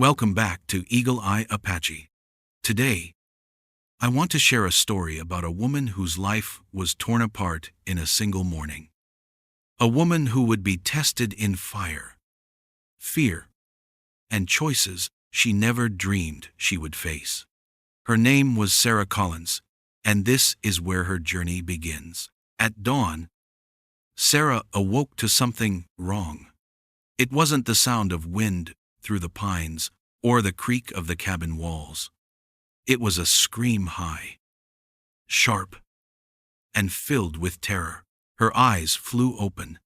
Welcome back to Eagle Eye Apache. Today, I want to share a story about a woman whose life was torn apart in a single morning. A woman who would be tested in fire, fear, and choices she never dreamed she would face. Her name was Sarah Collins, and this is where her journey begins. At dawn, Sarah awoke to something wrong. It wasn't the sound of wind through the pines or the creak of the cabin walls. It was a scream high, sharp, and filled with terror. Her eyes flew open.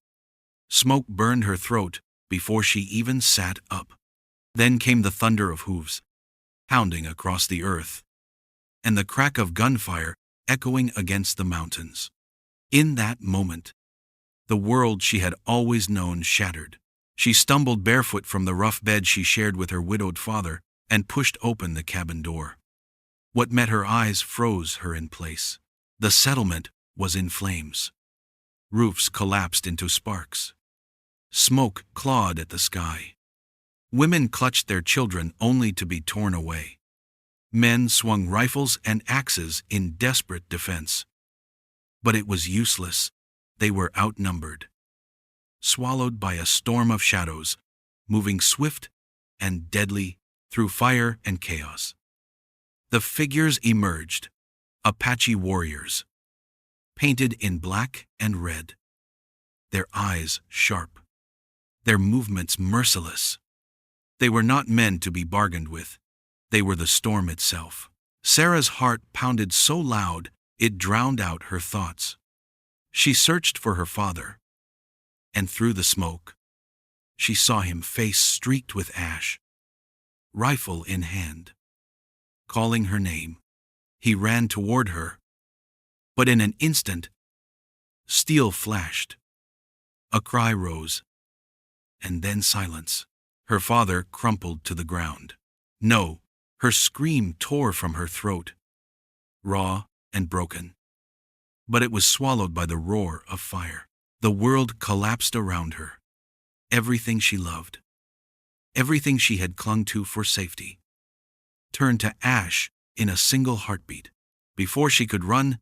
Smoke burned her throat before she even sat up. Then came the thunder of hooves, pounding across the earth, and the crack of gunfire echoing against the mountains. In that moment, the world she had always known shattered. She stumbled barefoot from the rough bed she shared with her widowed father and pushed open the cabin door. What met her eyes froze her in place. The settlement was in flames. Roofs collapsed into sparks. Smoke clawed at the sky. Women clutched their children only to be torn away. Men swung rifles and axes in desperate defense. But it was useless. They were outnumbered, swallowed by a storm of shadows, moving swift and deadly through fire and chaos. The figures emerged, Apache warriors, painted in black and red, their eyes sharp, their movements merciless. They were not men to be bargained with. They were the storm itself. Sarah's heart pounded so loud it drowned out her thoughts. She searched for her father, and through the smoke, she saw him, face streaked with ash, rifle in hand. Calling her name, he ran toward her, but in an instant, steel flashed. A cry rose, and then silence. Her father crumpled to the ground. No, her scream tore from her throat, raw and broken. But it was swallowed by the roar of fire. The world collapsed around her. Everything she loved, everything she had clung to for safety, turned to ash in a single heartbeat. Before she could run,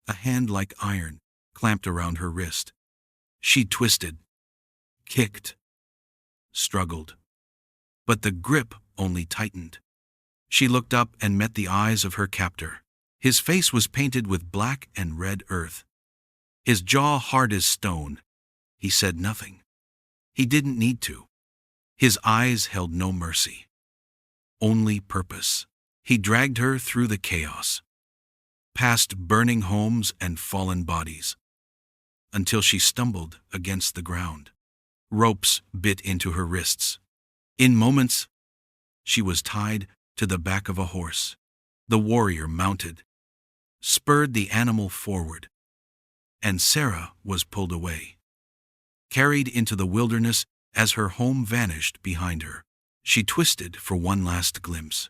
a hand like iron clamped around her wrist. She twisted, kicked, struggled, but the grip only tightened. She looked up and met the eyes of her captor. His face was painted with black and red earth, his jaw hard as stone. He said nothing. He didn't need to. His eyes held no mercy, only purpose. He dragged her through the chaos, past burning homes and fallen bodies, until she stumbled against the ground. Ropes bit into her wrists. In moments, she was tied to the back of a horse. The warrior mounted, spurred the animal forward, and Sarah was pulled away, carried into the wilderness as her home vanished behind her. She twisted for one last glimpse,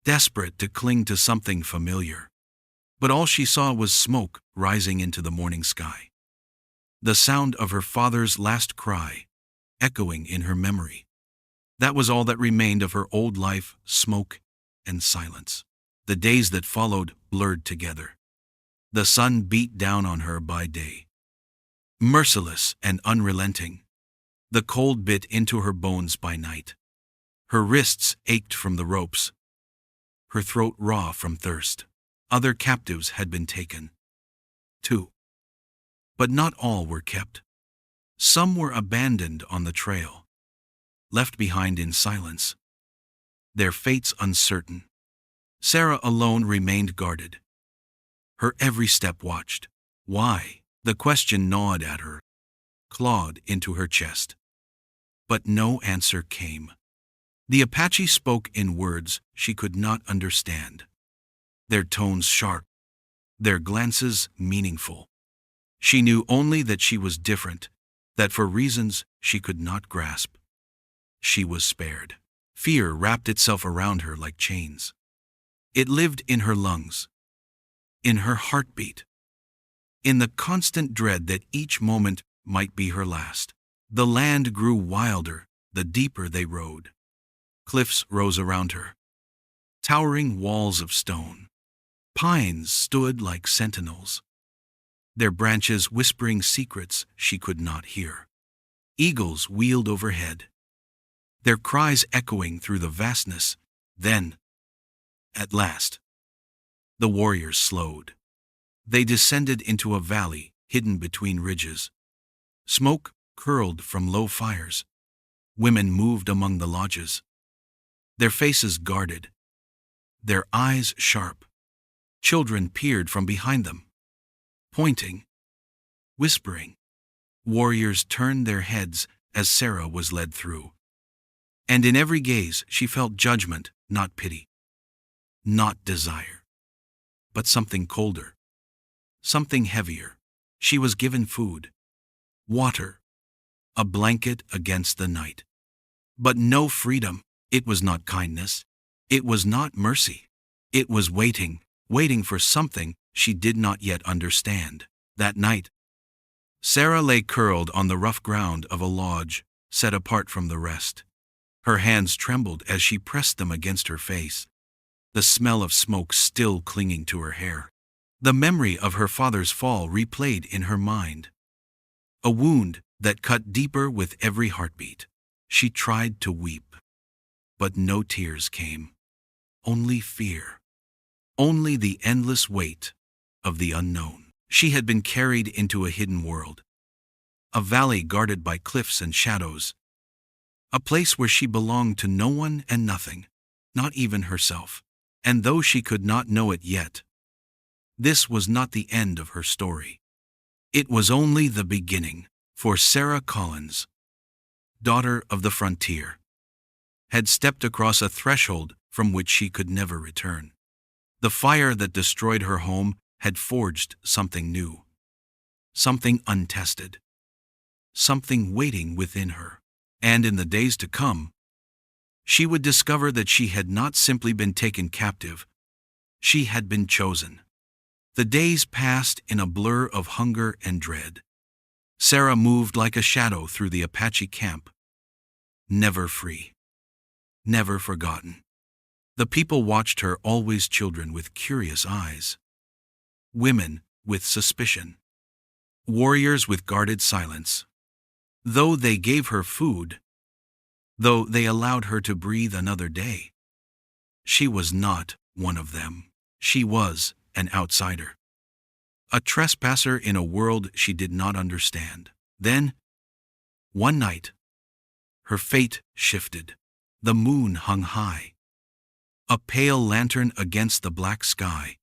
desperate to cling to something familiar. But all she saw was smoke rising into the morning sky. The sound of her father's last cry, echoing in her memory. That was all that remained of her old life, smoke and silence. The days that followed blurred together. The sun beat down on her by day, merciless and unrelenting. The cold bit into her bones by night. Her wrists ached from the ropes, her throat raw from thirst. Other captives had been taken, too. But not all were kept. Some were abandoned on the trail, left behind in silence, their fates uncertain. Sarah alone remained guarded, her every step watched. Why? The question gnawed at her, clawed into her chest. But no answer came. The Apache spoke in words she could not understand, their tones sharp, their glances meaningful. She knew only that she was different, that for reasons she could not grasp, she was spared. Fear wrapped itself around her like chains. It lived in her lungs, in her heartbeat, in the constant dread that each moment might be her last. The land grew wilder the deeper they rode, Cliffs rose around her, towering walls of stone. Pines stood like sentinels, their branches whispering secrets she could not hear. Eagles wheeled overhead, their cries echoing through the vastness. Then, at last, the warriors slowed. They descended into a valley hidden between ridges. Smoke curled from low fires. Women moved among the lodges, their faces guarded, their eyes sharp. Children peered from behind them, pointing, whispering. Warriors turned their heads as Sarah was led through. And in every gaze she felt judgment, not pity, not desire, but something colder, something heavier. She was given food, water, a blanket against the night. But no freedom. It was not kindness. It was not mercy. It was waiting, waiting for something she did not yet understand. That night, Sarah lay curled on the rough ground of a lodge, set apart from the rest. Her hands trembled as she pressed them against her face, the smell of smoke still clinging to her hair. The memory of her father's fall replayed in her mind, a wound that cut deeper with every heartbeat. She tried to weep, but no tears came. Only fear. Only the endless weight of the unknown. She had been carried into a hidden world, a valley guarded by cliffs and shadows, a place where she belonged to no one and nothing, not even herself. And though she could not know it yet, this was not the end of her story. It was only the beginning, for Sarah Collins, daughter of the frontier, had stepped across a threshold from which she could never return. The fire that destroyed her home had forged something new, something untested, something waiting within her. And in the days to come, she would discover that she had not simply been taken captive, she had been chosen. The days passed in a blur of hunger and dread. Sarah moved like a shadow through the Apache camp, never free, never forgotten. The people watched her, always children with curious eyes, women with suspicion, warriors with guarded silence. Though they gave her food, though they allowed her to breathe another day, she was not one of them. She was an outsider, a trespasser in a world she did not understand. Then, one night, her fate shifted. The moon hung high, a pale lantern against the black sky,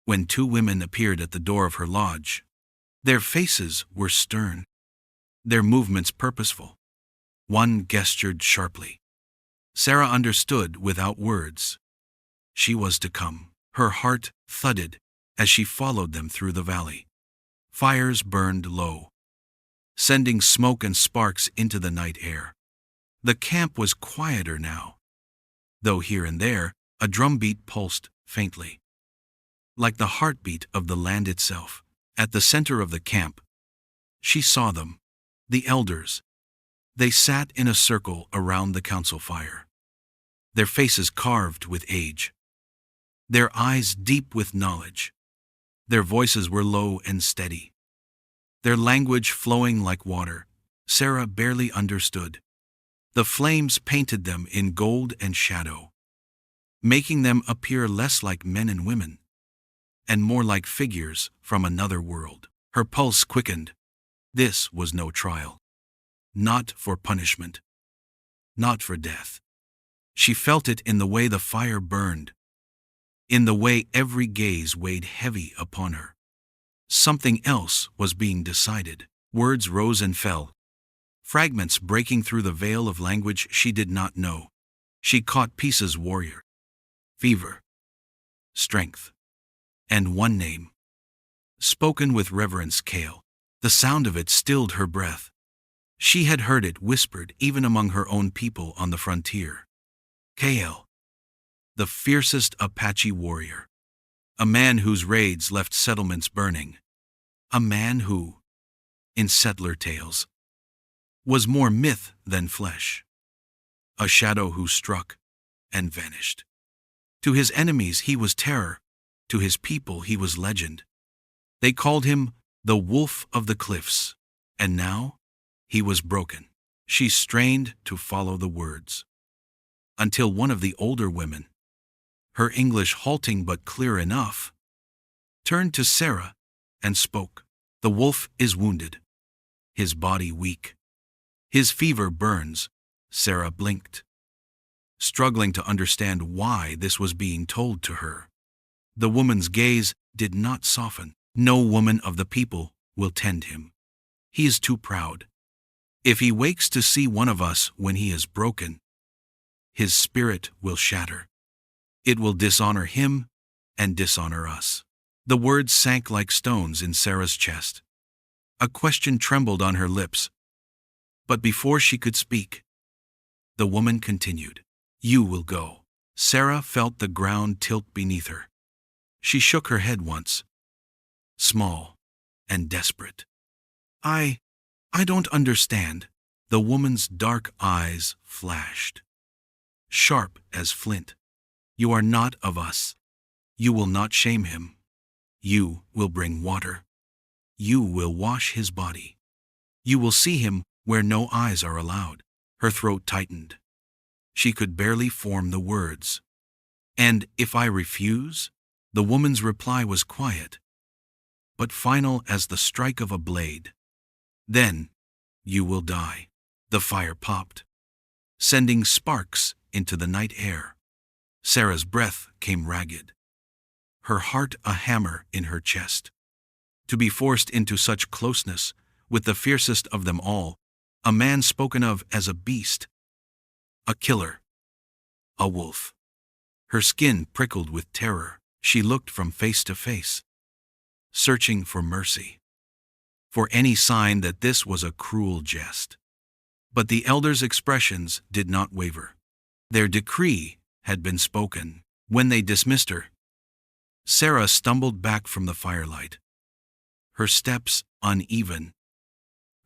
when two women appeared at the door of her lodge. Their faces were stern, their movements purposeful. One gestured sharply. Sarah understood without words. She was to come. Her heart thudded as she followed them through the valley. Fires burned low, sending smoke and sparks into the night air. The camp was quieter now, though here and there a drumbeat pulsed faintly, like the heartbeat of the land itself. At the center of the camp, she saw them, the elders. They sat in a circle around the council fire, their faces carved with age, their eyes deep with knowledge. Their voices were low and steady, their language flowing like water Sarah barely understood. The flames painted them in gold and shadow, making them appear less like men and women, and more like figures from another world. Her pulse quickened. This was no trial, not for punishment, not for death. She felt it in the way the fire burned, in the way every gaze weighed heavy upon her. Something else was being decided. Words rose and fell, fragments breaking through the veil of language she did not know. She caught pieces: warrior, fever, strength, and one name, spoken with reverence: Kael. The sound of it stilled her breath. She had heard it whispered even among her own people on the frontier. Kael, the fiercest Apache warrior, a man whose raids left settlements burning, a man who, in settler tales, was more myth than flesh. a shadow who struck and vanished. To his enemies he was terror, to his people he was legend. They called him the Wolf of the Cliffs, and now he was broken. She strained to follow the words, until one of the older women, her English halting but clear enough, turned to Sarah and spoke. The wolf is wounded, his body weak. His fever burns. Sarah blinked, struggling to understand why this was being told to her. The woman's gaze did not soften. No woman of the people will tend him. He is too proud. If he wakes to see one of us when he is broken, his spirit will shatter. It will dishonor him and dishonor us. The words sank like stones in Sarah's chest. A question trembled on her lips. But before she could speak, the woman continued, "You will go." Sarah felt the ground tilt beneath her. She shook her head once, small and desperate. I don't understand." The woman's dark eyes flashed, sharp as flint. "You are not of us. You will not shame him. You will bring water. You will wash his body. You will see him where no eyes are allowed." Her throat tightened. She could barely form the words. "And if I refuse?" The woman's reply was quiet, but final as the strike of a blade. "Then you will die." The fire popped, sending sparks into the night air. Sarah's breath came ragged, her heart a hammer in her chest. To be forced into such closeness with the fiercest of them all, a man spoken of as a beast, a killer, a wolf. Her skin prickled with terror. She looked from face to face, searching for mercy, for any sign that this was a cruel jest. But the elders' expressions did not waver. Their decree had been spoken. When they dismissed her, Sarah stumbled back from the firelight, her steps uneven,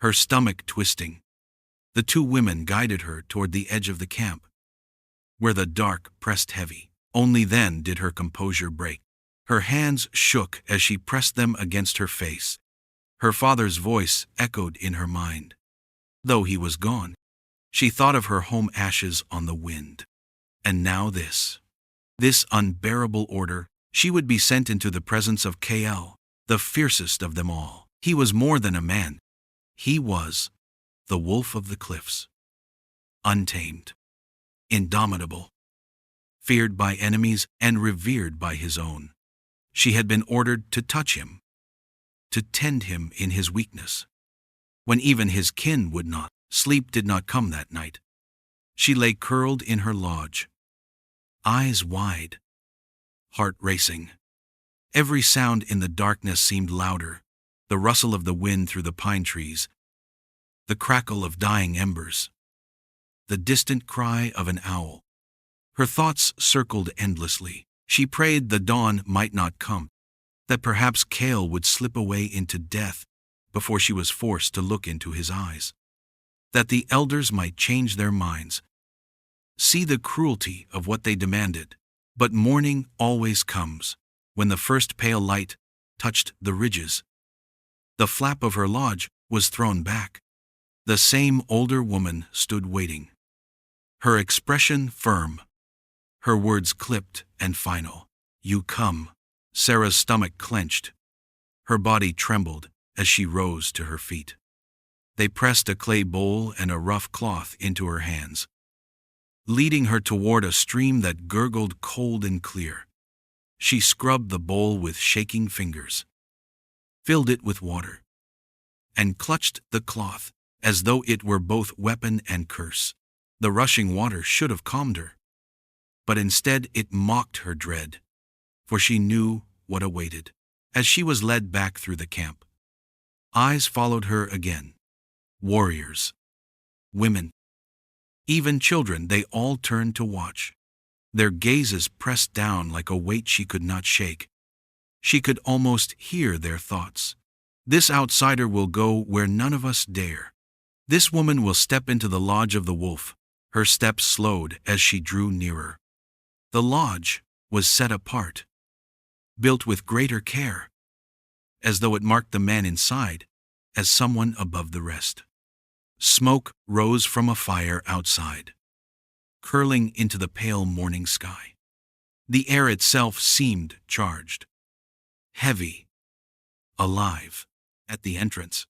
her stomach twisting. The two women guided her toward the edge of the camp, where the dark pressed heavy. Only then did her composure break. Her hands shook as she pressed them against her face. Her father's voice echoed in her mind. Though he was gone, she thought of her home ashes on the wind. And now this unbearable order. She would be sent into the presence of Kael, the fiercest of them all. He was more than a man. He was the wolf of the cliffs. Untamed, indomitable, feared by enemies and revered by his own. She had been ordered to touch him, to tend him in his weakness, when even his kin would not. Sleep did not come that night. She lay curled in her lodge, eyes wide, heart racing. Every sound in the darkness seemed louder, the rustle of the wind through the pine trees, the crackle of dying embers, the distant cry of an owl. Her thoughts circled endlessly. She prayed the dawn might not come, that perhaps Kael would slip away into death before she was forced to look into his eyes, that the elders might change their minds, see the cruelty of what they demanded. But morning always comes, when the first pale light touched the ridges. The flap of her lodge was thrown back. The same older woman stood waiting, her expression firm, her words clipped and final. "You come." Sarah's stomach clenched. Her body trembled as she rose to her feet. They pressed a clay bowl and a rough cloth into her hands, leading her toward a stream that gurgled cold and clear. She scrubbed the bowl with shaking fingers, filled it with water, and clutched the cloth as though it were both weapon and curse. The rushing water should have calmed her, but instead it mocked her dread, for she knew what awaited. As she was led back through the camp, eyes followed her again. Warriors, women, even children, they all turned to watch. Their gazes pressed down like a weight she could not shake. She could almost hear their thoughts. "This outsider will go where none of us dare. This woman will step into the lodge of the wolf, Her steps slowed as she drew nearer. The lodge was set apart, built with greater care, as though it marked the man inside as someone above the rest. Smoke rose from a fire outside, curling into the pale morning sky. The air itself seemed charged, heavy, alive. At the entrance,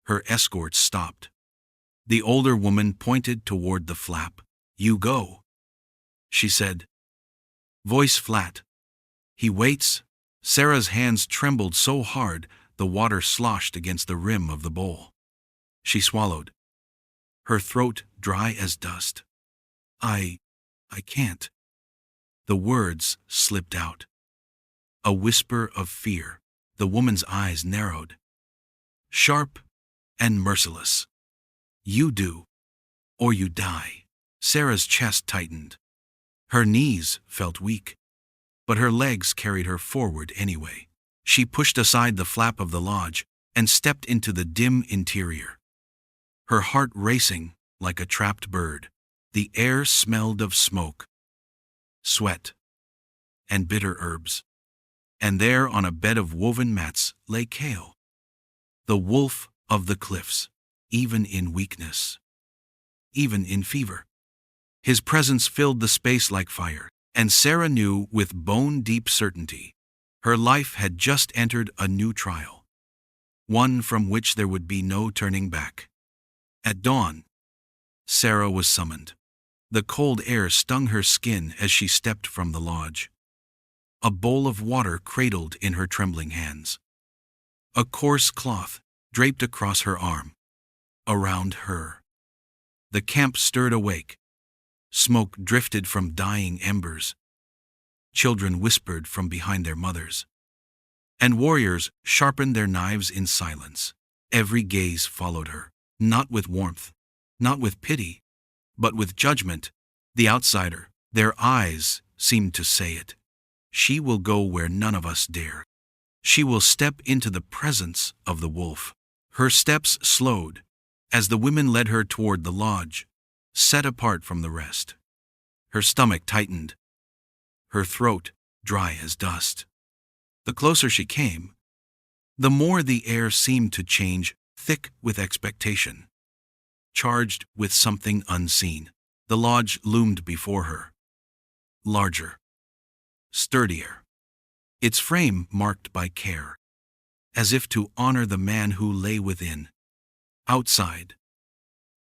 her escort stopped. The older woman pointed toward the flap. "You go," she said, voice flat. "He waits." Sarah's hands trembled so hard the water sloshed against the rim of the bowl. She swallowed, her throat dry as dust. I can't." The words slipped out. A whisper of fear. The woman's eyes narrowed, sharp and merciless. "You do, or you die." Sarah's chest tightened. Her knees felt weak, but her legs carried her forward anyway. She pushed aside the flap of the lodge and stepped into the dim interior, her heart racing like a trapped bird. The air smelled of smoke, sweat, and bitter herbs. And there, on a bed of woven mats, lay Kael, the wolf of the cliffs, even in weakness, even in fever. His presence filled the space like fire, and Sarah knew with bone-deep certainty her life had just entered a new trial, one from which there would be no turning back. At dawn, Sarah was summoned. The cold air stung her skin as she stepped from the lodge. A bowl of water cradled in her trembling hands. A coarse cloth draped across her arm. Around her, the camp stirred awake. Smoke drifted from dying embers. Children whispered from behind their mothers. And warriors sharpened their knives in silence. Every gaze followed her, not with warmth, not with pity, but with judgment. The outsider, their eyes seemed to say it. She will go where none of us dare. She will step into the presence of the wolf. Her steps slowed as the women led her toward the lodge, set apart from the rest. Her stomach tightened, her throat dry as dust. The closer she came, the more the air seemed to change, thick with expectation, charged with something unseen. The lodge loomed before her, larger, sturdier, its frame marked by care, as if to honor the man who lay within. Outside,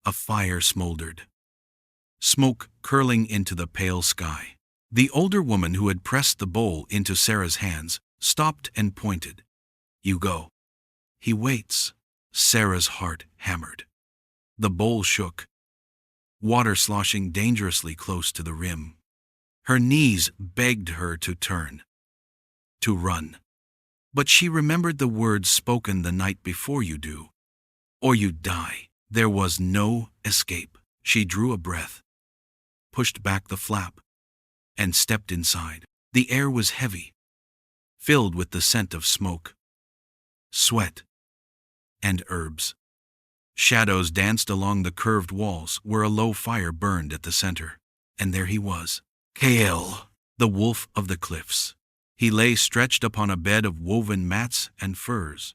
a fire smoldered, smoke curling into the pale sky. The older woman who had pressed the bowl into Sarah's hands stopped and pointed. "You go. He waits." Sarah's heart hammered. The bowl shook, water sloshing dangerously close to the rim. Her knees begged her to turn, to run. But she remembered the words spoken the night before. "You do, or you die." There was no escape. She drew a breath, pushed back the flap, and stepped inside. The air was heavy, filled with the scent of smoke, sweat, and herbs. Shadows danced along the curved walls where a low fire burned at the center. And there he was, Kael, the wolf of the cliffs. He lay stretched upon a bed of woven mats and furs,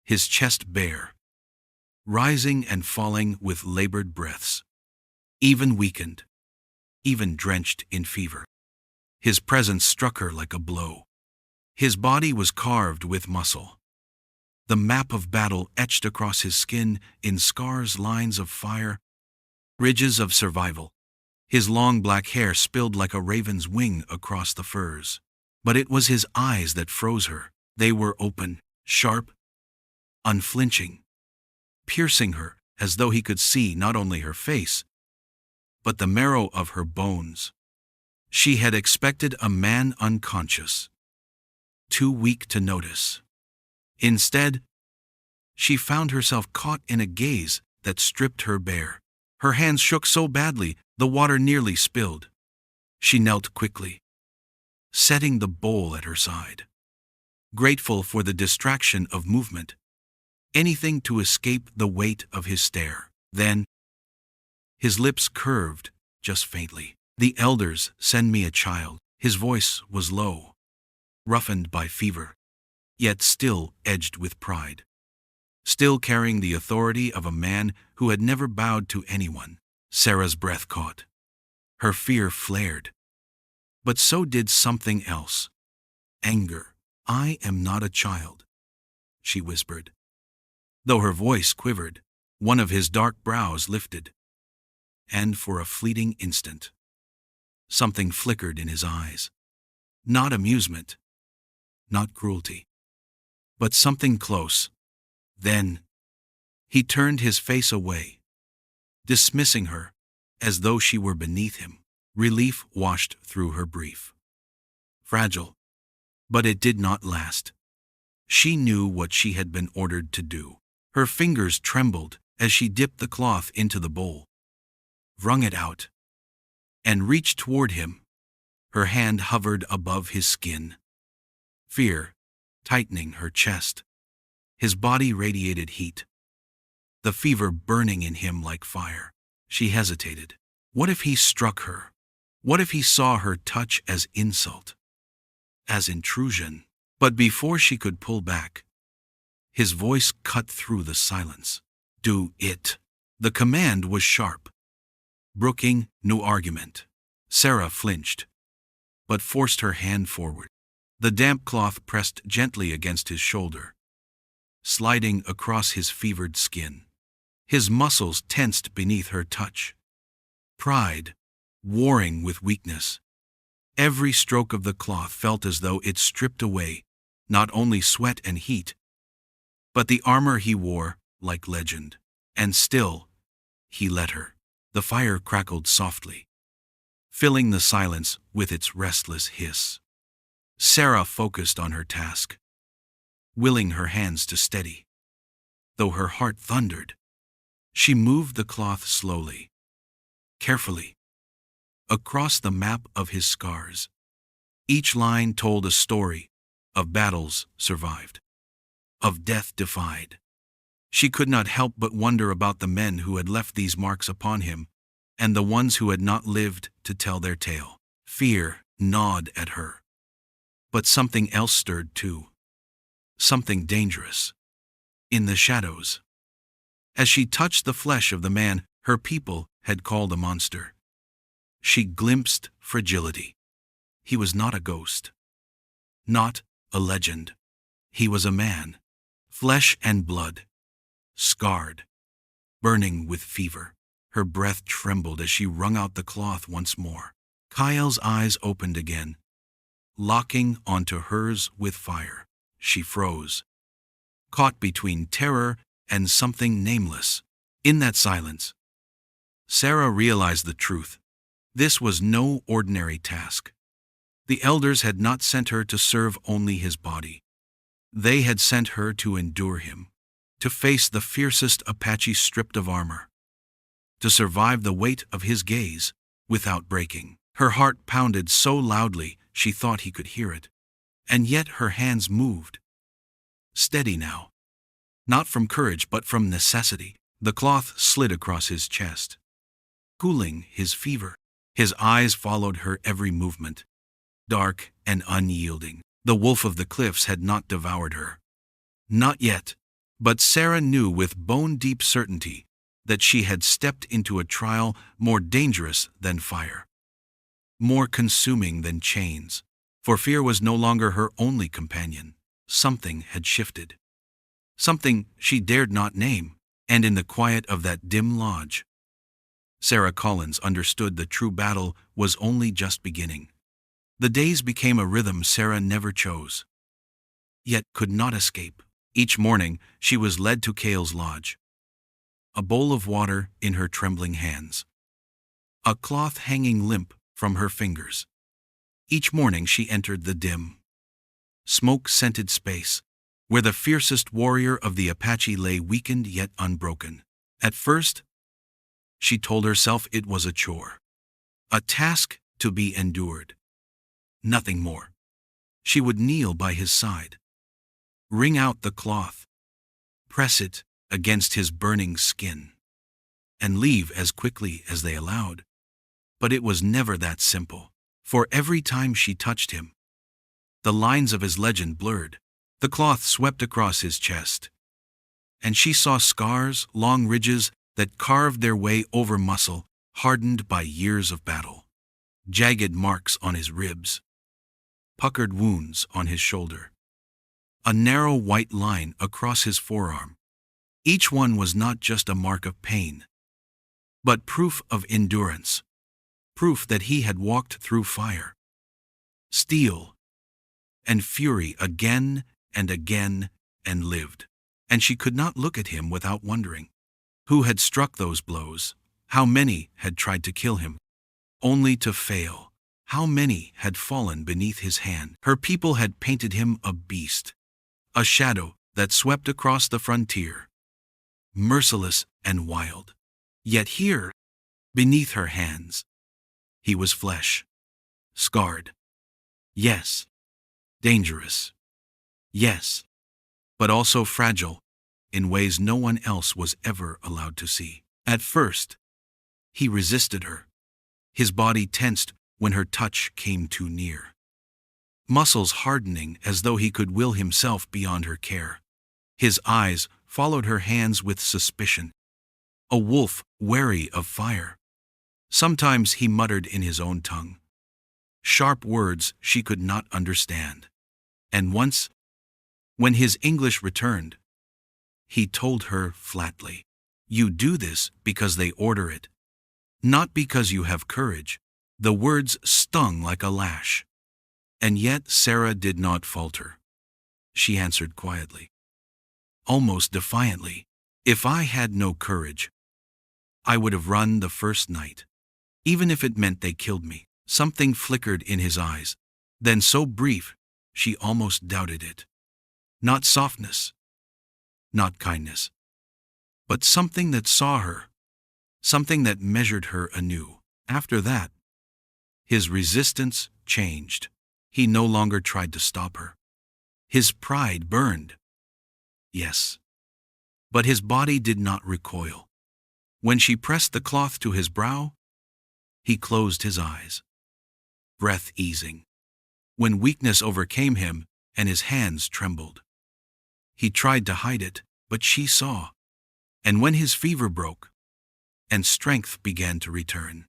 his chest bare, rising and falling with labored breaths, even weakened, even drenched in fever. His presence struck her like a blow. His body was carved with muscle, the map of battle etched across his skin in scars, lines of fire, ridges of survival. His long black hair spilled like a raven's wing across the furs. But it was his eyes that froze her. They were open, sharp, unflinching, piercing her as though he could see not only her face, but the marrow of her bones. She had expected a man unconscious, too weak to notice. Instead, she found herself caught in a gaze that stripped her bare. Her hands shook so badly, the water nearly spilled. She knelt quickly, setting the bowl at her side, grateful for the distraction of movement, anything to escape the weight of his stare. Then, His lips curved, just faintly. "The elders send me a child." His voice was low, roughened by fever, yet still edged with pride. Still carrying the authority of a man who had never bowed to anyone. Sarah's breath caught. Her fear flared. But so did something else. Anger. "I am not a child," she whispered. Though her voice quivered, one of his dark brows lifted. And for a fleeting instant, something flickered in his eyes. Not amusement, not cruelty, but something close. Then, he turned his face away, dismissing her, as though she were beneath him. Relief washed through her brief. Fragile, but it did not last. She knew what she had been ordered to do. Her fingers trembled as she dipped the cloth into the bowl, wrung it out, and reached toward him. Her hand hovered above his skin, fear tightening her chest. His body radiated heat, the fever burning in him like fire. She hesitated. What if he struck her? What if he saw her touch as insult, as intrusion? But before she could pull back, his voice cut through the silence. "Do it." The command was sharp, brooking no argument. Sarah flinched, but forced her hand forward. The damp cloth pressed gently against his shoulder, sliding across his fevered skin. His muscles tensed beneath her touch. Pride, warring with weakness. Every stroke of the cloth felt as though it stripped away not only sweat and heat, but the armor he wore like legend. And still, he let her. The fire crackled softly, filling the silence with its restless hiss. Sarah focused on her task, willing her hands to steady. Though her heart thundered, she moved the cloth slowly, carefully, across the map of his scars. Each line told a story of battles survived, of death defied. She could not help but wonder about the men who had left these marks upon him, and the ones who had not lived to tell their tale. Fear gnawed at her. But something else stirred too. Something dangerous. In the shadows. As she touched the flesh of the man her people had called a monster, she glimpsed fragility. He was not a ghost. Not a legend. He was a man. Flesh and blood. Scarred. Burning with fever. Her breath trembled as she wrung out the cloth once more. Kael's eyes opened again, locking onto hers with fire. She froze, caught between terror and something nameless. In that silence, Sarah realized the truth. This was no ordinary task. The elders had not sent her to serve only his body. They had sent her to endure him, to face the fiercest Apache stripped of armor, to survive the weight of his gaze without breaking. Her heart pounded so loudly she thought he could hear it, and yet her hands moved. Steady now. Not from courage but from necessity. The cloth slid across his chest, cooling his fever. His eyes followed her every movement, dark and unyielding. The wolf of the cliffs had not devoured her. Not yet. But Sarah knew with bone-deep certainty that she had stepped into a trial more dangerous than fire, more consuming than chains. For fear was no longer her only companion. Something had shifted. Something she dared not name. And in the quiet of that dim lodge, Sarah Collins understood the true battle was only just beginning. The days became a rhythm Sarah never chose, yet could not escape. Each morning she was led to Kael's lodge, a bowl of water in her trembling hands, a cloth hanging limp from her fingers. Each morning she entered the dim, smoke-scented space, where the fiercest warrior of the Apache lay weakened yet unbroken. At first, she told herself it was a chore, a task to be endured. Nothing more. She would kneel by his side, wring out the cloth, press it against his burning skin, and leave as quickly as they allowed. But it was never that simple. For every time she touched him, the lines of his legend blurred. The cloth swept across his chest, and she saw scars, long ridges that carved their way over muscle, hardened by years of battle. Jagged marks on his ribs, puckered wounds on his shoulder, a narrow white line across his forearm. Each one was not just a mark of pain, but proof of endurance, proof that he had walked through fire, steel, and fury again and again and lived. And she could not look at him without wondering. Who had struck those blows? How many had tried to kill him, only to fail? How many had fallen beneath his hand? Her people had painted him a beast, a shadow that swept across the frontier, merciless and wild. Yet here, beneath her hands, he was flesh, scarred. Yes, dangerous. Yes, but also fragile, in ways no one else was ever allowed to see. At first, he resisted her, his body tensed when her touch came too near, muscles hardening as though he could will himself beyond her care. His eyes followed her hands with suspicion, a wolf wary of fire. Sometimes he muttered in his own tongue, sharp words she could not understand. And once, when his English returned, he told her flatly, "You do this because they order it, not because you have courage." The words stung like a lash. And yet Sarah did not falter. She answered quietly, almost defiantly, "If I had no courage, I would have run the first night, even if it meant they killed me." Something flickered in his eyes, then so brief, she almost doubted it. Not softness, not kindness, but something that saw her, something that measured her anew. After that, his resistance changed. He no longer tried to stop her. His pride burned. Yes, but his body did not recoil. When she pressed the cloth to his brow, he closed his eyes, breath easing. When weakness overcame him and his hands trembled, he tried to hide it, but she saw. And when his fever broke and strength began to return,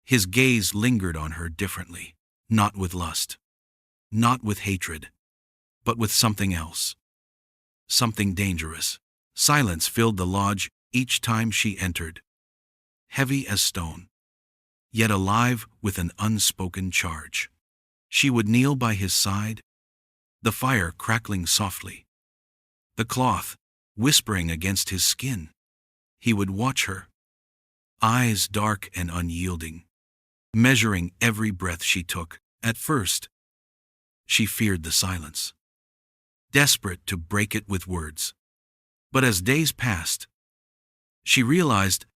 his gaze lingered on her differently, not with lust, not with hatred, but with something else, something dangerous. Silence filled the lodge each time she entered, heavy as stone, yet alive with an unspoken charge. She would kneel by his side, the fire crackling softly, the cloth whispering against his skin. He would watch her, eyes dark and unyielding, measuring every breath she took. At first, she feared the silence, desperate to break it with words. But as days passed, she realized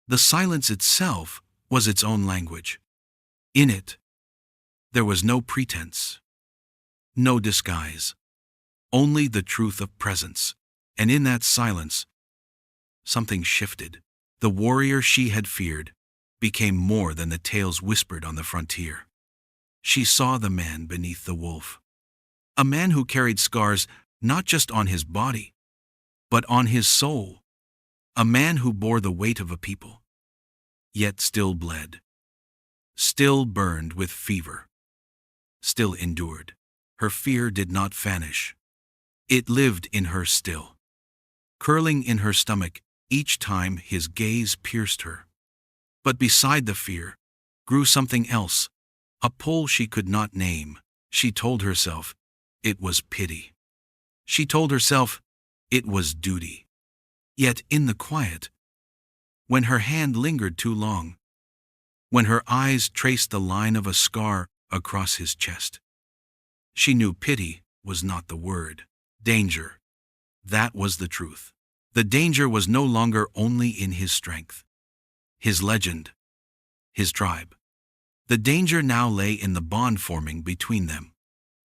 the silence itself was its own language. In it, there was no pretense, no disguise, only the truth of presence. And in that silence, something shifted. The warrior she had feared became more than the tales whispered on the frontier. She saw the man beneath the wolf, a man who carried scars not just on his body, but on his soul, a man who bore the weight of a people, yet still bled, still burned with fever, still endured. Her fear did not vanish. It lived in her still, curling in her stomach each time his gaze pierced her. But beside the fear grew something else, a pull she could not name. She told herself it was pity. She told herself it was duty. Yet in the quiet, when her hand lingered too long, when her eyes traced the line of a scar across his chest, she knew pity was not the word. Danger, that was the truth. The danger was no longer only in his strength, his legend, his tribe. The danger now lay in the bond forming between them,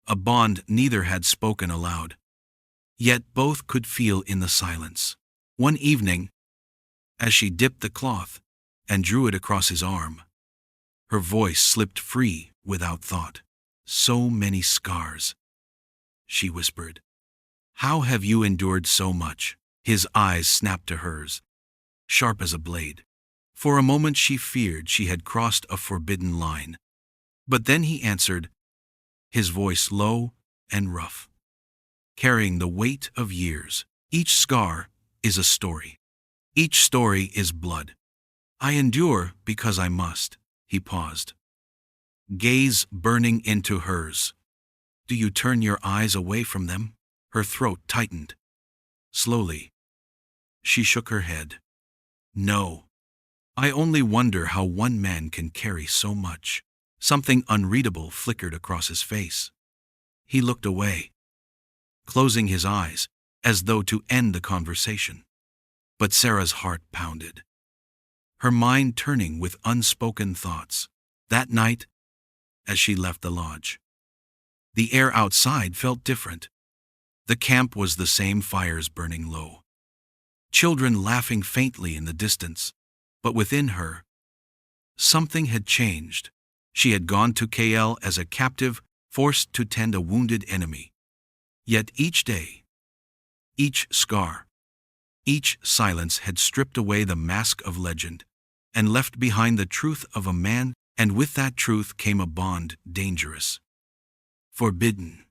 a bond neither had spoken aloud, yet both could feel in the silence. One evening, As she dipped the cloth and drew it across his arm, her voice slipped free without thought. "So many scars," she whispered. "How have you endured so much?" His eyes snapped to hers, sharp as a blade. For a moment she feared she had crossed a forbidden line. But then he answered, his voice low and rough, carrying the weight of years. "Each scar is a story. Each story is blood. I endure because I must." He paused, gaze burning into hers. "Do you turn your eyes away from them?" Her throat tightened. Slowly, she shook her head. "No. I only wonder how one man can carry so much." Something unreadable flickered across his face. He looked away, closing his eyes, as though to end the conversation. But Sarah's heart pounded, her mind turning with unspoken thoughts. That night, as she left the lodge, the air outside felt different. The camp was the same, fires burning low, children laughing faintly in the distance. But within her, something had changed. She had gone to Kael as a captive, forced to tend a wounded enemy. Yet each day, each scar, each silence had stripped away the mask of legend and left behind the truth of a man, and with that truth came a bond dangerous, forbidden,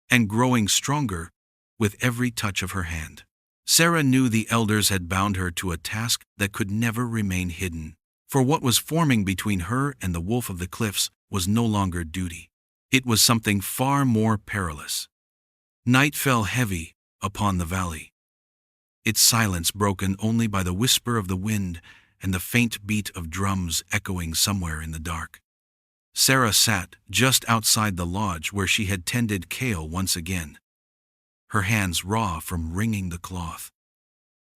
and growing stronger with every touch of her hand. Sarah knew the elders had bound her to a task that could never remain hidden. For what was forming between her and the wolf of the cliffs was no longer duty. It was something far more perilous. Night fell heavy upon the valley, its silence broken only by the whisper of the wind and the faint beat of drums echoing somewhere in the dark. Sarah sat just outside the lodge where she had tended Kael once again, her hands raw from wringing the cloth,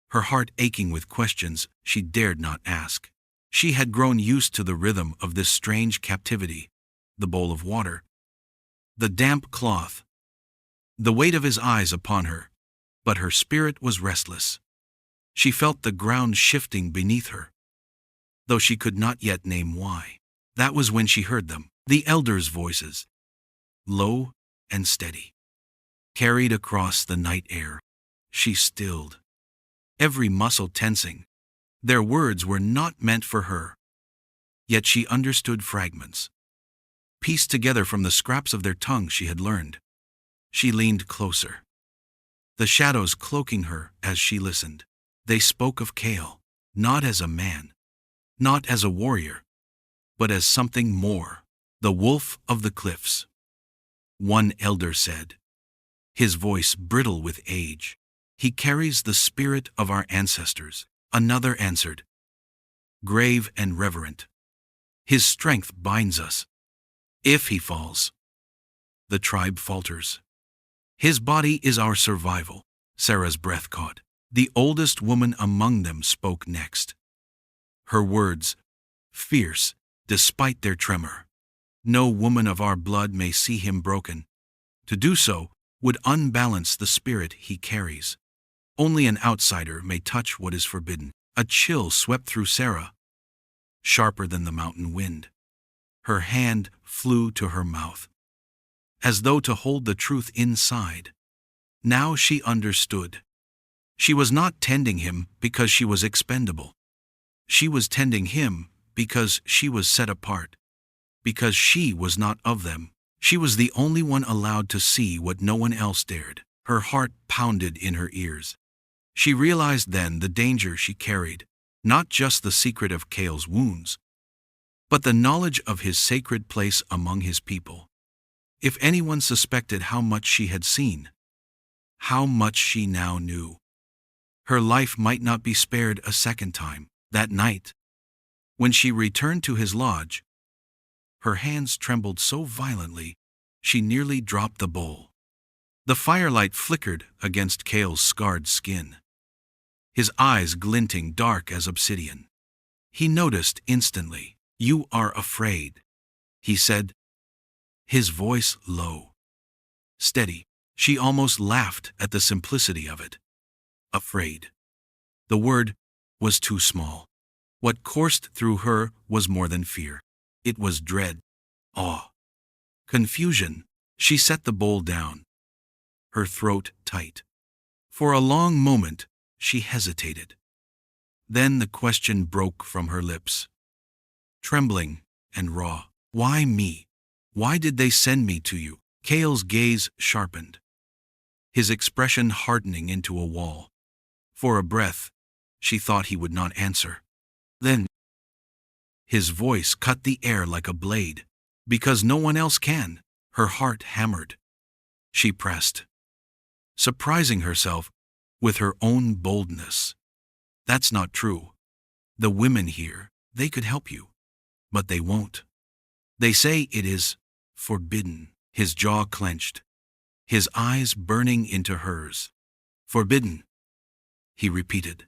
her heart aching with questions she dared not ask. She had grown used to the rhythm of this strange captivity, the bowl of water, the damp cloth, the weight of his eyes upon her, but her spirit was restless. She felt the ground shifting beneath her, though she could not yet name why. That was when she heard them, the elders' voices, low and steady, carried across the night air. She stilled, every muscle tensing. Their words were not meant for her, yet she understood fragments, pieced together from the scraps of their tongues she had learned. She leaned closer, the shadows cloaking her as she listened. They spoke of Kael, not as a man, not as a warrior, but as something more, the wolf of the cliffs. One elder said, his voice brittle with age, "He carries the spirit of our ancestors." Another answered, grave and reverent, "His strength binds us. If he falls, the tribe falters. His body is our survival." Sarah's breath caught. The oldest woman among them spoke next, her words fierce despite their tremor. "No woman of our blood may see him broken. To do so would unbalance the spirit he carries. Only an outsider may touch what is forbidden." A chill swept through Sarah, sharper than the mountain wind. Her hand flew to her mouth, as though to hold the truth inside. Now she understood. She was not tending him because she was expendable. She was tending him because she was set apart, because she was not of them. She was the only one allowed to see what no one else dared. Her heart pounded in her ears. She realized then the danger she carried, not just the secret of Kael's wounds, but the knowledge of his sacred place among his people. If anyone suspected how much she had seen, how much she now knew, her life might not be spared a second time. That night, when she returned to his lodge, her hands trembled so violently she nearly dropped the bowl. The firelight flickered against Kael's scarred skin, his eyes glinting dark as obsidian. He noticed instantly. "You are afraid," he said, his voice low, steady. She almost laughed at the simplicity of it. Afraid. The word was too small. What coursed through her was more than fear. It was dread, awe, confusion. She set the bowl down, her throat tight. For a long moment, she hesitated. Then the question broke from her lips, trembling and raw. Why me? Why did they send me to you? Kael's gaze sharpened, his expression hardening into a wall. For a breath, she thought he would not answer. Then, his voice cut the air like a blade. Because no one else can. Her heart hammered. She pressed, surprising herself with her own boldness. That's not true. The women here, they could help you. But they won't. They say it is forbidden. His jaw clenched, his eyes burning into hers. Forbidden, he repeated.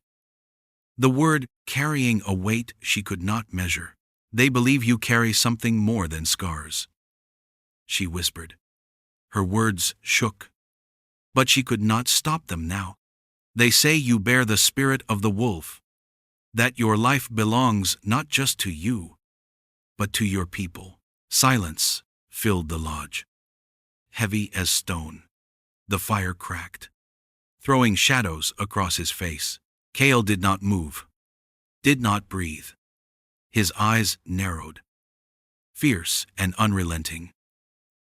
The word carrying a weight she could not measure. They believe you carry something more than scars, she whispered. Her words shook, but she could not stop them now. They say you bear the spirit of the wolf, that your life belongs not just to you, but to your people. Silence filled the lodge, heavy as stone. The fire cracked, throwing shadows across his face. Kael did not move, did not breathe. His eyes narrowed, fierce and unrelenting.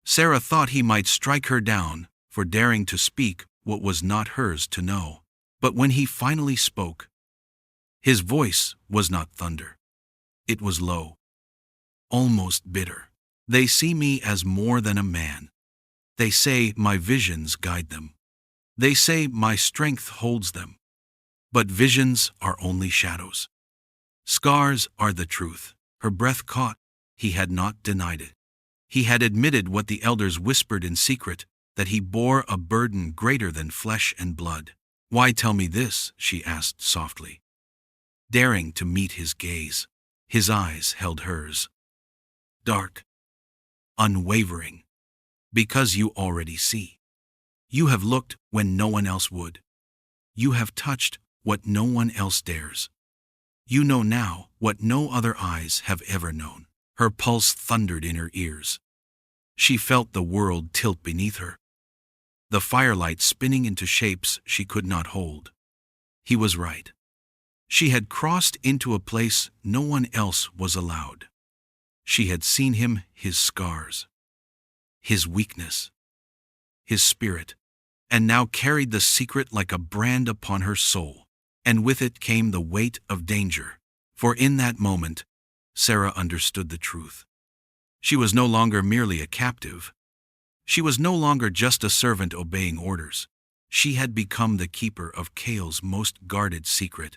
Sarah thought he might strike her down for daring to speak what was not hers to know. But when he finally spoke, his voice was not thunder. It was low, almost bitter. They see me as more than a man. They say my visions guide them. They say my strength holds them. But visions are only shadows. Scars are the truth. Her breath caught. He had not denied it. He had admitted what the elders whispered in secret, that he bore a burden greater than flesh and blood. Why tell me this? She asked softly, daring to meet his gaze. His eyes held hers, dark, unwavering. Because you already see. You have looked when no one else would. You have touched what no one else dares. You know now what no other eyes have ever known. Her pulse thundered in her ears. She felt the world tilt beneath her, the firelight spinning into shapes she could not hold. He was right. She had crossed into a place no one else was allowed. She had seen him, his scars, his weakness, his spirit, and now carried the secret like a brand upon her soul. And with it came the weight of danger. For in that moment, Sarah understood the truth. She was no longer merely a captive. She was no longer just a servant obeying orders. She had become the keeper of Kael's most guarded secret.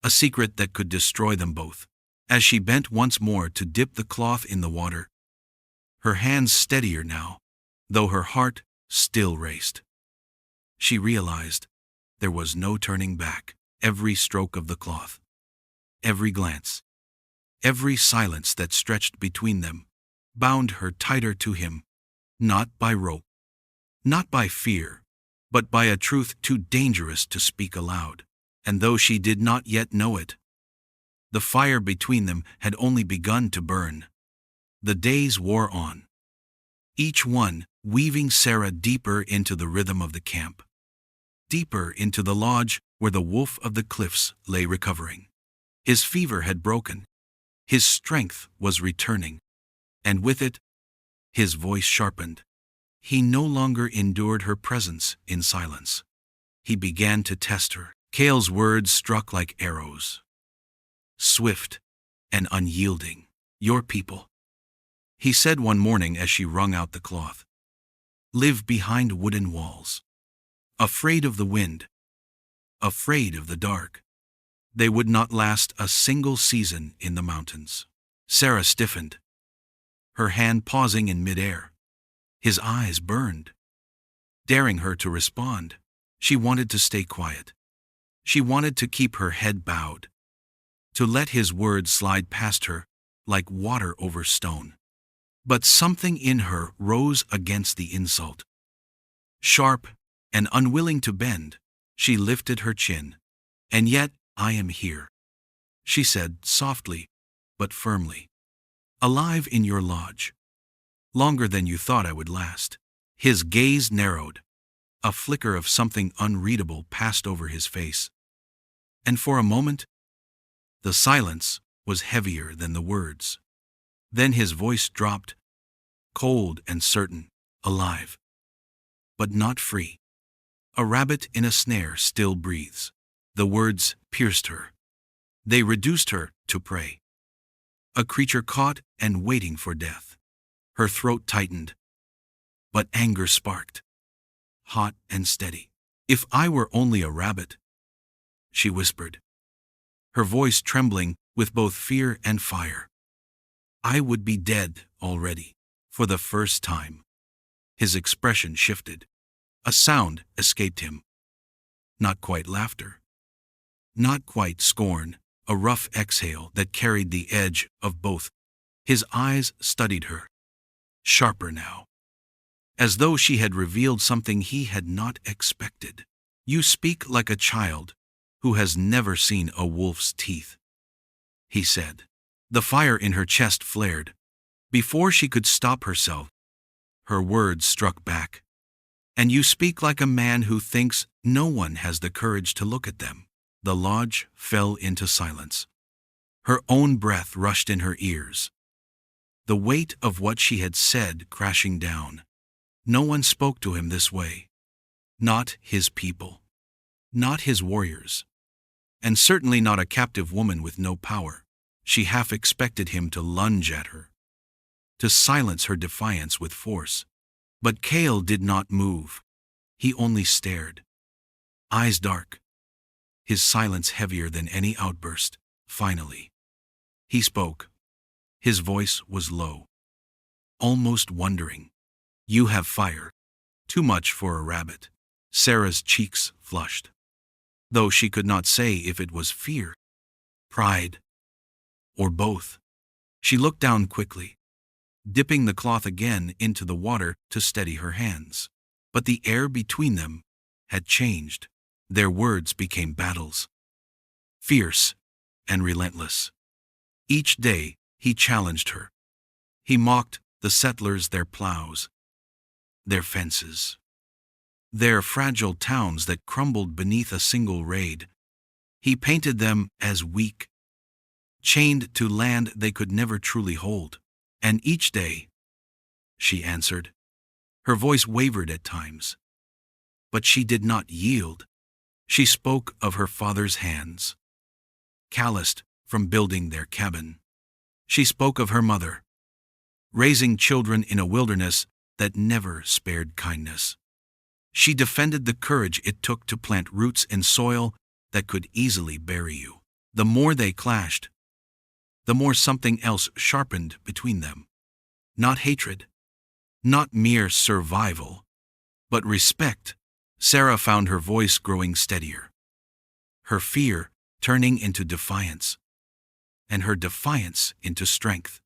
A secret that could destroy them both. As she bent once more to dip the cloth in the water, her hands steadier now, though her heart still raced. She realized there was no turning back. Every stroke of the cloth, every glance, every silence that stretched between them, bound her tighter to him, not by rope, not by fear, but by a truth too dangerous to speak aloud. And though she did not yet know it, the fire between them had only begun to burn. The days wore on, each one weaving Sarah deeper into the rhythm of the camp, deeper into the lodge where the wolf of the cliffs lay recovering. His fever had broken, his strength was returning, and with it, his voice sharpened. He no longer endured her presence in silence. He began to test her. Kael's words struck like arrows, swift and unyielding. Your people, he said one morning as she wrung out the cloth, live behind wooden walls, afraid of the wind, afraid of the dark. They would not last a single season in the mountains. Sarah stiffened, her hand pausing in midair. His eyes burned, daring her to respond. She wanted to stay quiet. She wanted to keep her head bowed, to let his words slide past her like water over stone. But something in her rose against the insult. Sharp and unwilling to bend, she lifted her chin. And yet, I am here," she said softly but firmly. "Alive in your lodge. Longer than you thought I would last." His gaze narrowed. A flicker of something unreadable passed over his face. And for a moment, the silence was heavier than the words. Then his voice dropped, cold and certain, alive, but not free. "A rabbit in a snare still breathes." The words pierced her. They reduced her to prey. A creature caught and waiting for death. Her throat tightened, but anger sparked, hot and steady. "If I were only a rabbit," she whispered, her voice trembling with both fear and fire, "I would be dead already." For the first time, his expression shifted. A sound escaped him. Not quite laughter. Not quite scorn, a rough exhale that carried the edge of both. His eyes studied her, sharper now, as though she had revealed something he had not expected. "You speak like a child who has never seen a wolf's teeth," he said. The fire in her chest flared. Before she could stop herself, her words struck back. "And you speak like a man who thinks no one has the courage to look at them." The lodge fell into silence. Her own breath rushed in her ears, the weight of what she had said crashing down. No one spoke to him this way. Not his people. Not his warriors. And certainly not a captive woman with no power. She half expected him to lunge at her, to silence her defiance with force. But Kael did not move. He only stared. Eyes dark. His silence heavier than any outburst. Finally, he spoke. His voice was low, almost wondering. "You have fire. Too much for a rabbit." Sarah's cheeks flushed, though she could not say if it was fear, pride, or both. She looked down quickly, dipping the cloth again into the water to steady her hands. But the air between them had changed. Their words became battles, fierce and relentless. Each day he challenged her. He mocked the settlers, their plows, their fences, their fragile towns that crumbled beneath a single raid. He painted them as weak, chained to land they could never truly hold. And each day, she answered. Her voice wavered at times, but she did not yield. She spoke of her father's hands, calloused from building their cabin. She spoke of her mother, raising children in a wilderness that never spared kindness. She defended the courage it took to plant roots in soil that could easily bury you. The more they clashed, the more something else sharpened between them. Not hatred, not mere survival, but respect. Sarah found her voice growing steadier, her fear turning into defiance, and her defiance into strength.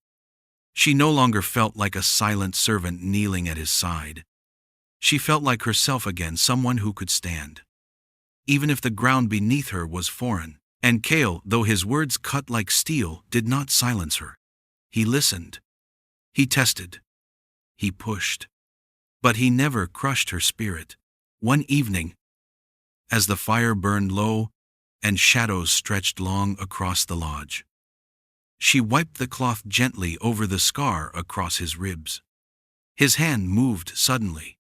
She no longer felt like a silent servant kneeling at his side. She felt like herself again, someone who could stand, even if the ground beneath her was foreign. And Kael, though his words cut like steel, did not silence her. He listened. He tested. He pushed. But he never crushed her spirit. One evening, as the fire burned low and shadows stretched long across the lodge, she wiped the cloth gently over the scar across his ribs. His hand moved suddenly,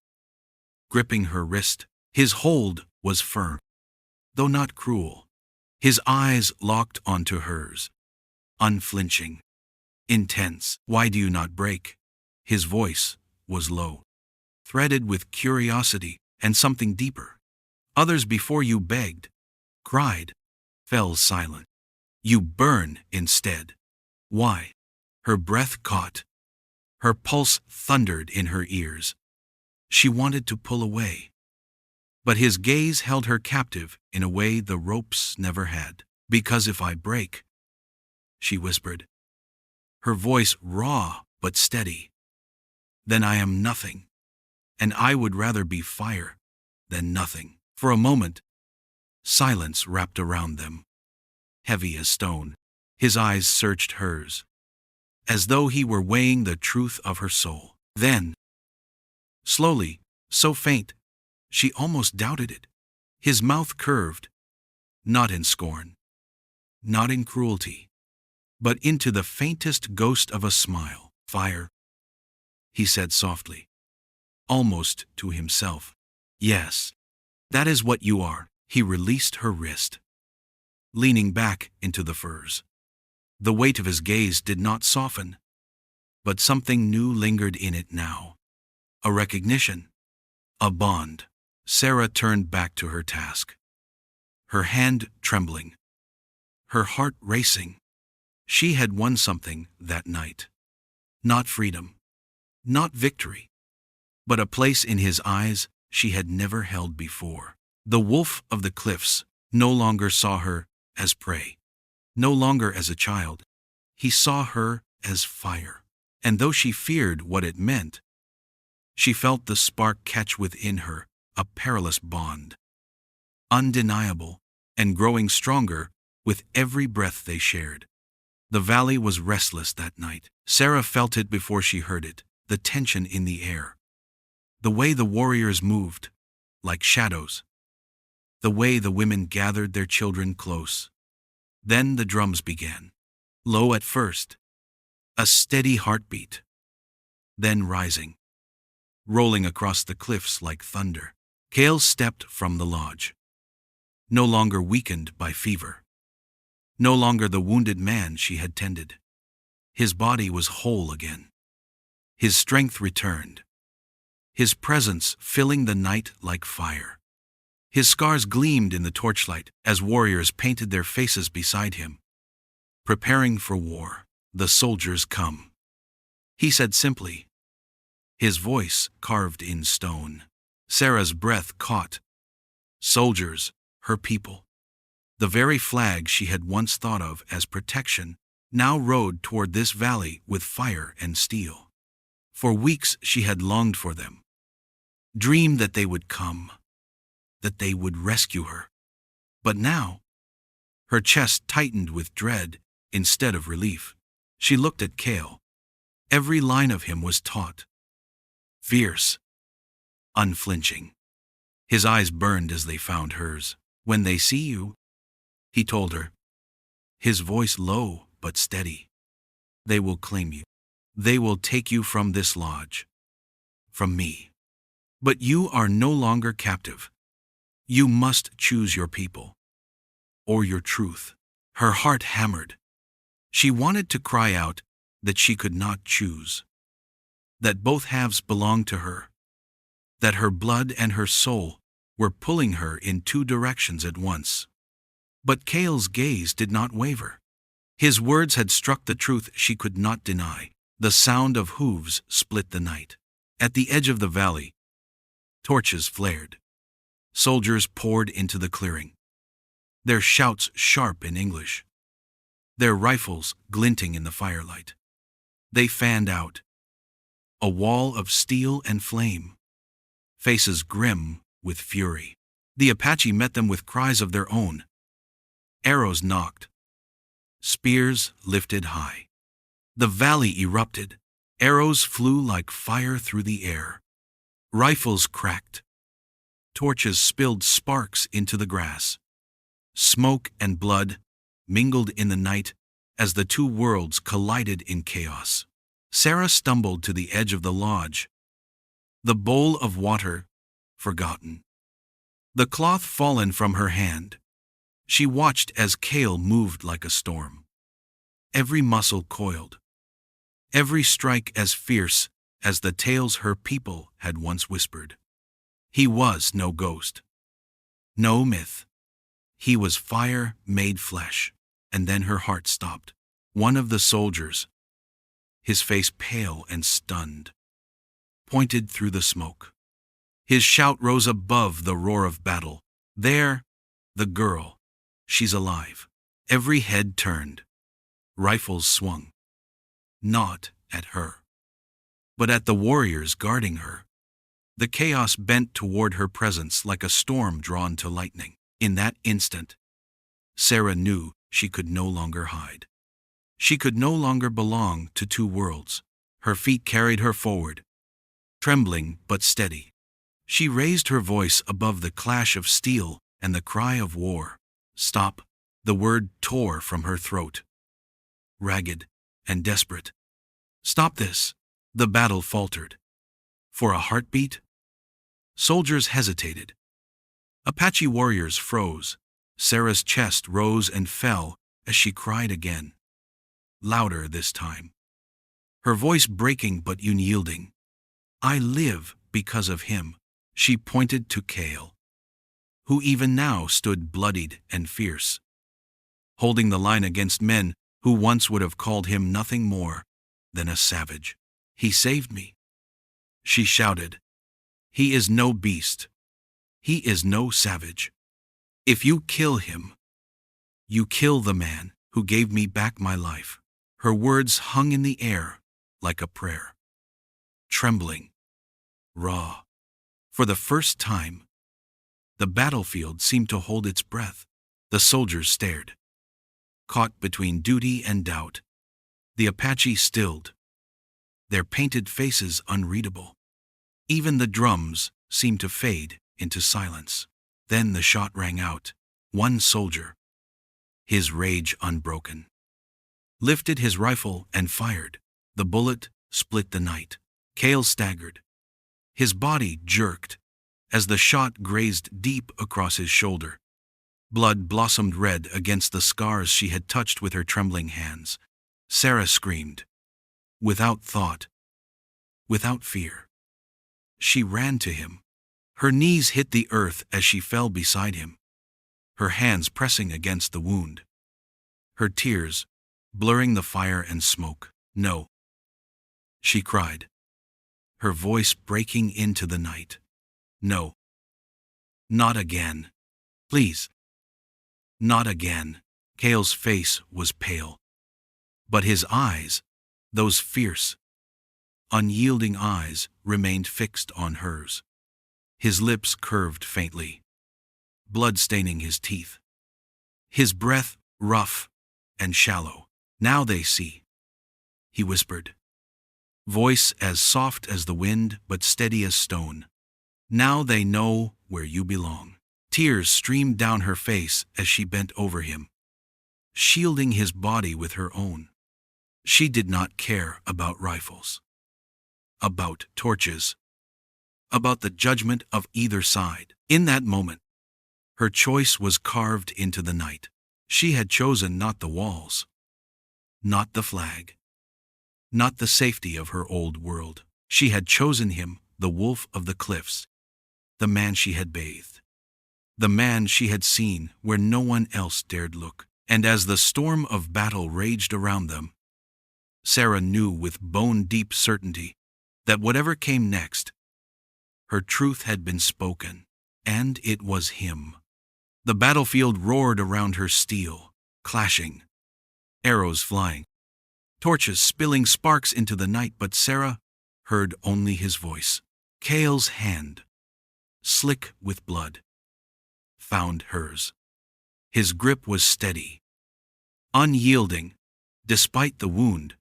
gripping her wrist. His hold was firm, though not cruel. His eyes locked onto hers, unflinching, intense. "Why do you not break?" His voice was low, threaded with curiosity and something deeper. "Others before you begged, cried, fell silent. You burn instead. Why?" Her breath caught. Her pulse thundered in her ears. She wanted to pull away, but his gaze held her captive in a way the ropes never had. "Because if I break," she whispered, her voice raw but steady, "then I am nothing, and I would rather be fire than nothing." For a moment, silence wrapped around them. heavy as stone. His eyes searched hers, as though he were weighing the truth of her soul. Then, slowly, so faint, she almost doubted it, his mouth curved, not in scorn, not in cruelty, but into the faintest ghost of a smile. "Fire," he said softly, almost to himself. "Yes, that is what you are." He released her wrist, leaning back into the furs. The weight of his gaze did not soften, but something new lingered in it now. A recognition, a bond. Sarah turned back to her task, her hand trembling, her heart racing. She had won something that night. Not freedom, not victory, but a place in his eyes she had never held before. The wolf of the cliffs no longer saw her as prey, no longer as a child. He saw her as fire. And though she feared what it meant, she felt the spark catch within her, a perilous bond, undeniable and growing stronger with every breath they shared. The valley was restless that night. Sarah felt it before she heard it, the tension in the air, the way the warriors moved, like shadows, the way the women gathered their children close. Then the drums began, low at first, a steady heartbeat, then rising, rolling across the cliffs like thunder. Kael stepped from the lodge, no longer weakened by fever, no longer the wounded man she had tended. His body was whole again. His strength returned, his presence filling the night like fire. His scars gleamed in the torchlight as warriors painted their faces beside him, preparing for war. "The soldiers come," he said simply, his voice carved in stone. Sarah's breath caught. Soldiers, her people. The very flag she had once thought of as protection now rode toward this valley with fire and steel. For weeks she had longed for them, dreamed that they would come, that they would rescue her. But now, her chest tightened with dread instead of relief. She looked at Kael. Every line of him was taut, fierce, unflinching. His eyes burned as they found hers. "When they see you," he told her, his voice low but steady, "they will claim you. They will take you from this lodge, from me. But you are no longer captive. You must choose your people, or your truth." Her heart hammered. She wanted to cry out that she could not choose, that both halves belonged to her, that her blood and her soul were pulling her in two directions at once. But Kael's gaze did not waver. His words had struck the truth she could not deny. The sound of hooves split the night. At the edge of the valley, torches flared. Soldiers poured into the clearing, their shouts sharp in English, their rifles glinting in the firelight. They fanned out, a wall of steel and flame, faces grim with fury. The Apache met them with cries of their own. Arrows knocked, spears lifted high. The valley erupted. Arrows flew like fire through the air. Rifles cracked. Torches spilled sparks into the grass. Smoke and blood mingled in the night as the two worlds collided in chaos. Sarah stumbled to the edge of the lodge, the bowl of water forgotten, the cloth fallen from her hand. She watched as Kael moved like a storm, every muscle coiled, every strike as fierce as the tales her people had once whispered. He was no ghost, no myth. He was fire made flesh. And then her heart stopped. One of the soldiers, his face pale and stunned, pointed through the smoke. His shout rose above the roar of battle. "There, the girl. She's alive." Every head turned. Rifles swung. Not at her, but at the warriors guarding her. The chaos bent toward her presence like a storm drawn to lightning. In that instant, Sarah knew she could no longer hide. She could no longer belong to two worlds. Her feet carried her forward, trembling but steady. She raised her voice above the clash of steel and the cry of war. Stop! The word tore from her throat, ragged and desperate. Stop this! The battle faltered. For a heartbeat? Soldiers hesitated. Apache warriors froze. Sarah's chest rose and fell as she cried again. Louder this time. Her voice breaking but unyielding. I live because of him. She pointed to Kael, who even now stood bloodied and fierce, holding the line against men who once would have called him nothing more than a savage. He saved me, she shouted. He is no beast. He is no savage. If you kill him, you kill the man who gave me back my life. Her words hung in the air like a prayer, trembling, raw. For the first time, the battlefield seemed to hold its breath. The soldiers stared, caught between duty and doubt. The Apache stilled, their painted faces unreadable. Even the drums seemed to fade into silence. Then the shot rang out. One soldier, his rage unbroken, lifted his rifle and fired. The bullet split the night. Kael staggered. His body jerked as the shot grazed deep across his shoulder. Blood blossomed red against the scars she had touched with her trembling hands. Sarah screamed. Without thought, without fear, she ran to him. Her knees hit the earth as she fell beside him, her hands pressing against the wound, her tears blurring the fire and smoke. No, she cried, her voice breaking into the night. No. Not again. Please. Not again. Kael's face was pale, but his eyes, those fierce, unyielding eyes, remained fixed on hers. His lips curved faintly, blood staining his teeth. His breath rough and shallow. Now they see, he whispered, voice as soft as the wind but steady as stone. Now they know where you belong. Tears streamed down her face as she bent over him, shielding his body with her own. She did not care about rifles, about torches, about the judgment of either side. In that moment, her choice was carved into the night. She had chosen not the walls, not the flag, not the safety of her old world. She had chosen him, the wolf of the cliffs, the man she had bathed, the man she had seen where no one else dared look. And as the storm of battle raged around them, Sarah knew with bone-deep certainty that whatever came next, her truth had been spoken, and it was him. The battlefield roared around her, steel clashing, arrows flying, torches spilling sparks into the night, but Sarah heard only his voice. Kael's hand, slick with blood, found hers. His grip was steady, unyielding, despite the wound.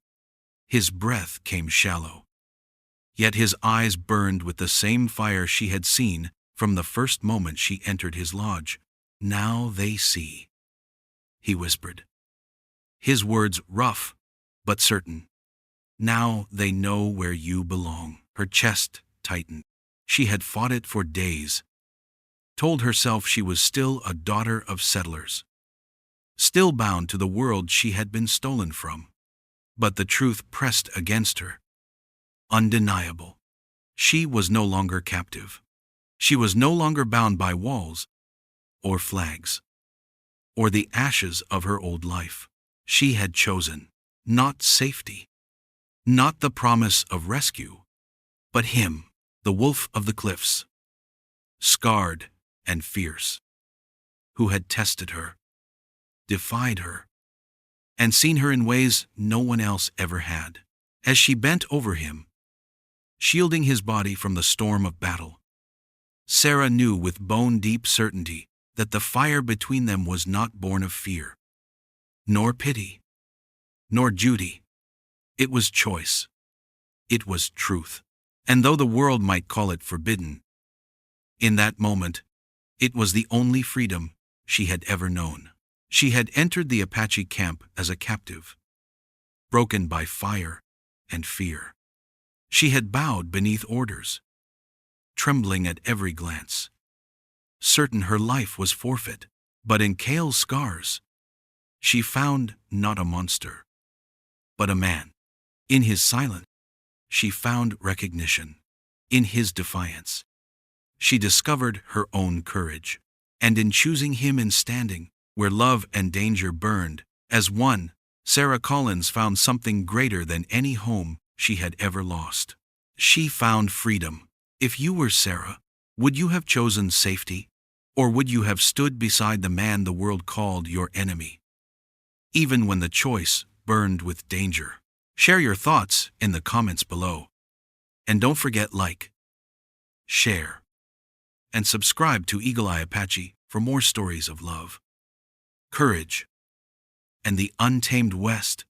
His breath came shallow, yet his eyes burned with the same fire she had seen from the first moment she entered his lodge. Now they see, he whispered, his words rough but certain. Now they know where you belong. Her chest tightened. She had fought it for days, told herself she was still a daughter of settlers, still bound to the world she had been stolen from. But the truth pressed against her, undeniable. She was no longer captive. She was no longer bound by walls, or flags, or the ashes of her old life. She had chosen not safety, not the promise of rescue, but him, the wolf of the cliffs, scarred and fierce, who had tested her, defied her, and seen her in ways no one else ever had. As she bent over him, shielding his body from the storm of battle, Sarah knew with bone-deep certainty that the fire between them was not born of fear, nor pity, nor duty. It was choice. It was truth. And though the world might call it forbidden, in that moment, it was the only freedom she had ever known. She had entered the Apache camp as a captive, broken by fire and fear. She had bowed beneath orders, trembling at every glance, certain her life was forfeit. But in Kael's scars, she found not a monster, but a man. In his silence, she found recognition. In his defiance, she discovered her own courage. And in choosing him and standing where love and danger burned as one, Sarah Collins found something greater than any home she had ever lost. She found freedom. If you were Sarah, would you have chosen safety? Or would you have stood beside the man the world called your enemy, even when the choice burned with danger? Share your thoughts in the comments below. And don't forget like, share, and subscribe to Eagle Eye Apache for more stories of love, courage, and the untamed West.